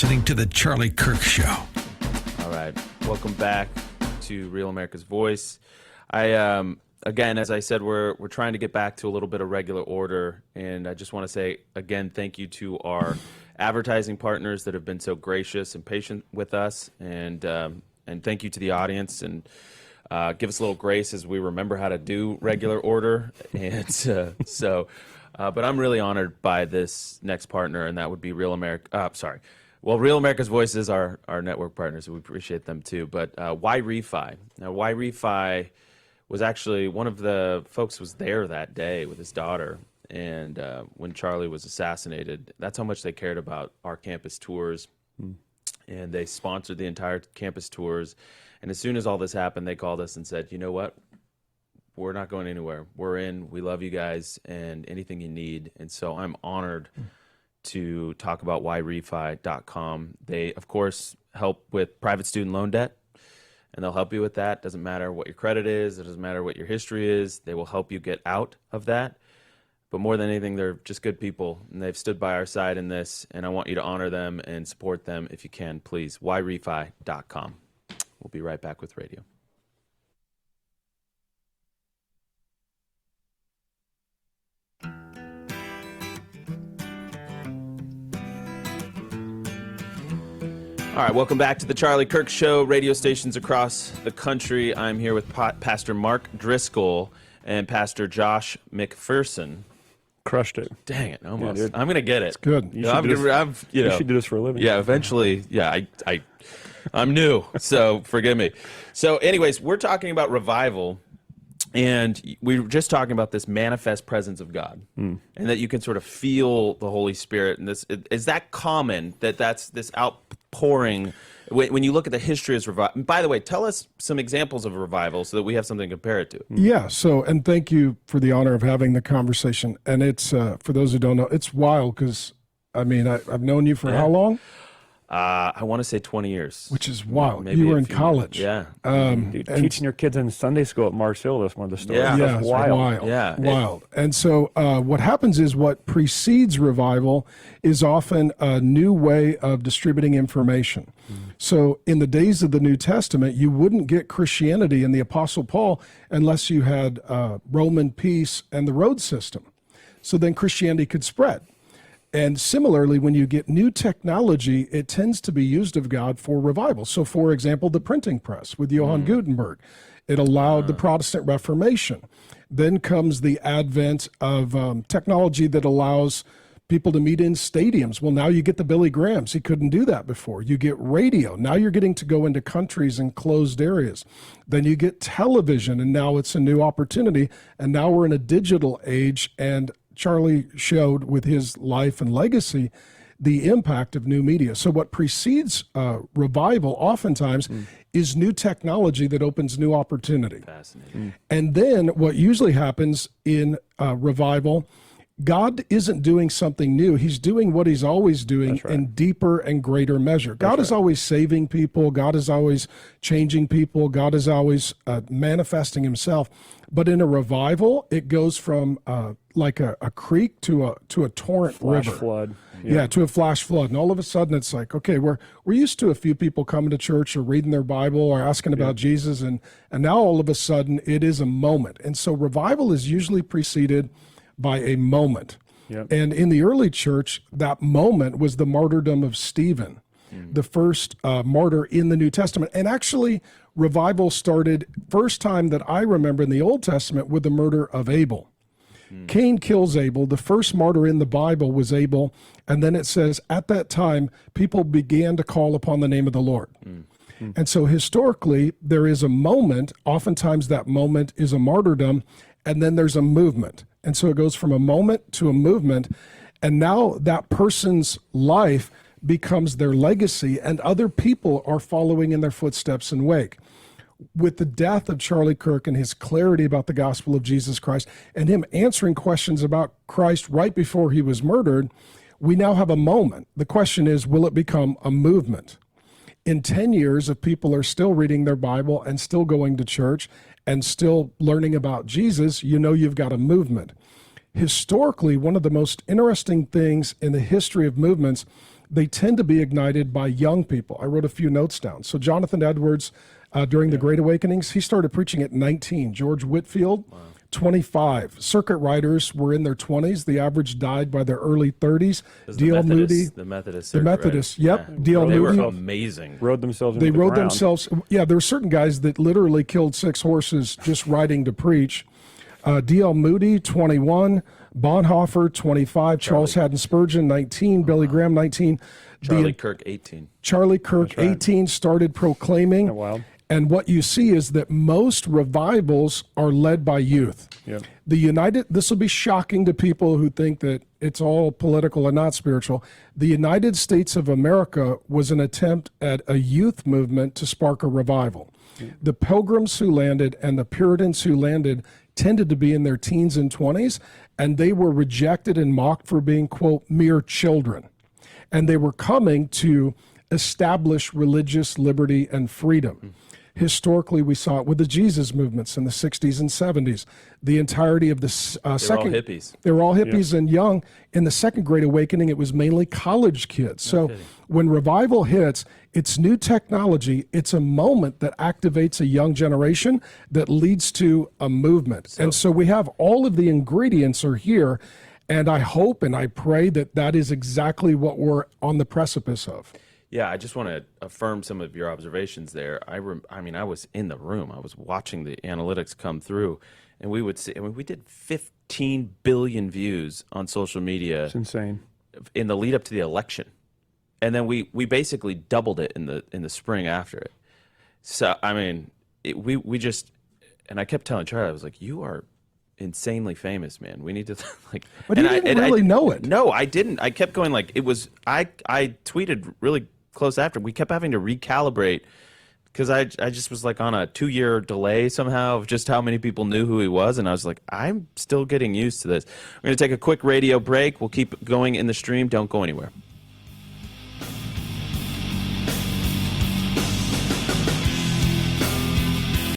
Listening to the Charlie Kirk Show. All right, welcome back to Real America's Voice. Again, as I said, we're trying to get back to a little bit of regular order, and I just want to say again, thank you to our advertising partners that have been so gracious and patient with us, and thank you to the audience, and give us a little grace as we remember how to do regular order, and but I'm really honored by this next partner, and that would be Real America. Real America's Voice is our network partners, so we appreciate them too. But WhyRefi. Now, WhyRefi was actually one of the folks was there that day with his daughter, and when Charlie was assassinated, that's how much they cared about our campus tours, and they sponsored the entire campus tours. And as soon as all this happened, they called us and said, you know what? We're not going anywhere. We're in. We love you guys, and anything you need. And so I'm honored to talk about whyrefi.com. They, of course, help with private student loan debt, and they'll help you with that. Doesn't matter what your credit is. It doesn't matter what your history is. They will help you get out of that. But more than anything, they're just good people, and they've stood by our side in this, and I want you to honor them and support them if you can, please. whyrefi.com. We'll be right back with radio. All right, welcome back to the Charlie Kirk Show, radio stations across the country. I'm here with Pastor Mark Driscoll and Pastor Josh McPherson. Crushed it. Dang it, almost. Yeah, I'm going to get it. It's good. You should do this for a living. Yeah, eventually. Yeah, I'm new, so forgive me. So anyways, we're talking about revival, and we were just talking about this manifest presence of God, and that you can sort of feel the Holy Spirit. And this is that common, that's this outpouring when you look at the history of revival. By the way, tell us some examples of revival so that we have something to compare it to. Yeah, and thank you for the honor of having the conversation. And it's, for those who don't know, it's wild because, I've known you for how long? I want to say 20 years. Which is wild. Maybe you were in college. Yeah. Dude, teaching your kids in Sunday school at Mars Hill, that's one of the stories. Yeah, that's wild. Yeah. Wild. And so what happens is what precedes revival is often a new way of distributing information. So in the days of the New Testament, you wouldn't get Christianity in the Apostle Paul unless you had Roman peace and the road system. So then Christianity could spread. And similarly, when you get new technology, it tends to be used of God for revival. So, for example, the printing press with Johann Gutenberg, it allowed the Protestant Reformation. Then comes the advent of technology that allows people to meet in stadiums. Well, now you get the Billy Grahams. He couldn't do that before. You get radio. Now you're getting to go into countries and closed areas. Then you get television, and now it's a new opportunity. And now we're in a digital age, and Charlie showed with his life and legacy the impact of new media. So what precedes revival oftentimes is new technology that opens new opportunity. Fascinating. And then what usually happens in revival, God isn't doing something new. He's doing what he's always doing in deeper and greater measure. God is always saving people. God is always changing people. God is always manifesting himself. But in a revival, it goes from like a creek to a torrent flash river. Flood. Yeah, to a flash flood. And all of a sudden it's like, okay, we're used to a few people coming to church or reading their Bible or asking about Jesus. And now all of a sudden it is a moment. And so revival is usually preceded by a moment. Yep. And in the early church, that moment was the martyrdom of Stephen, the first martyr in the New Testament. And actually, revival started first time that I remember in the Old Testament with the murder of Abel. Cain kills Abel. The first martyr in the Bible was Abel. And then it says, at that time, people began to call upon the name of the Lord. And so historically, there is a moment. Oftentimes that moment is a martyrdom, and then there's a movement. And so it goes from a moment to a movement, and now that person's life becomes their legacy, and other people are following in their footsteps and wake. With the death of Charlie Kirk and his clarity about the gospel of Jesus Christ, and him answering questions about Christ right before he was murdered, we now have a moment. The question is, will it become a movement? In 10 years, if people are still reading their Bible and still going to church and still learning about Jesus, you know you've got a movement. Historically, one of the most interesting things in the history of movements they tend to be ignited by young people. I wrote a few notes down. So Jonathan Edwards, during the Great Awakenings, he started preaching at 19. George Whitfield, 25. Circuit riders were in their 20s. The average died by their early 30s. D.L. Moody. The Methodist. The Methodists, yep. D.L. They were Moody. amazing. Rode themselves into They the rode ground. themselves. Yeah, there were certain guys that literally killed 6 horses just riding to preach. D.L. Moody, 21. Bonhoeffer, 25. Charles Haddon Spurgeon, 19. Billy Graham, 19. Charlie Kirk, 18. Charlie Kirk, 18, started proclaiming. Oh, wow. And what you see is that most revivals are led by youth. Yep. This will be shocking to people who think that it's all political and not spiritual. The United States of America was an attempt at a youth movement to spark a revival. The Pilgrims who landed and the Puritans who landed tended to be in their teens and 20s, and they were rejected and mocked for being, quote, mere children. And they were coming to establish religious liberty and freedom. Historically, we saw it with the Jesus movements in the 60s and 70s. The entirety of the second... all hippies. They were all hippies and young. In the Second Great Awakening, it was mainly college kids. So when revival hits, it's new technology. It's a moment that activates a young generation that leads to a movement. And so we have all of the ingredients are here, and I hope and I pray that that is exactly what we're on the precipice of. Yeah, I just want to affirm some of your observations there. I mean, I was in the room. I was watching the analytics come through, and we would see. I mean, we did 15 billion views on social media. It's insane. In the lead up to the election, and then we basically doubled it in the spring after it. So I mean, we just, and I kept telling Charlie, I was like, you are insanely famous, man. We need to like. But you didn't really know it. No, I didn't. I kept going like it was. I tweeted really close after. We kept having to recalibrate because I just was like on a 2-year delay somehow of just how many people knew who he was, and I was like, I'm still getting used to this. We're going to take a quick radio break. We'll keep going in the stream. Don't go anywhere.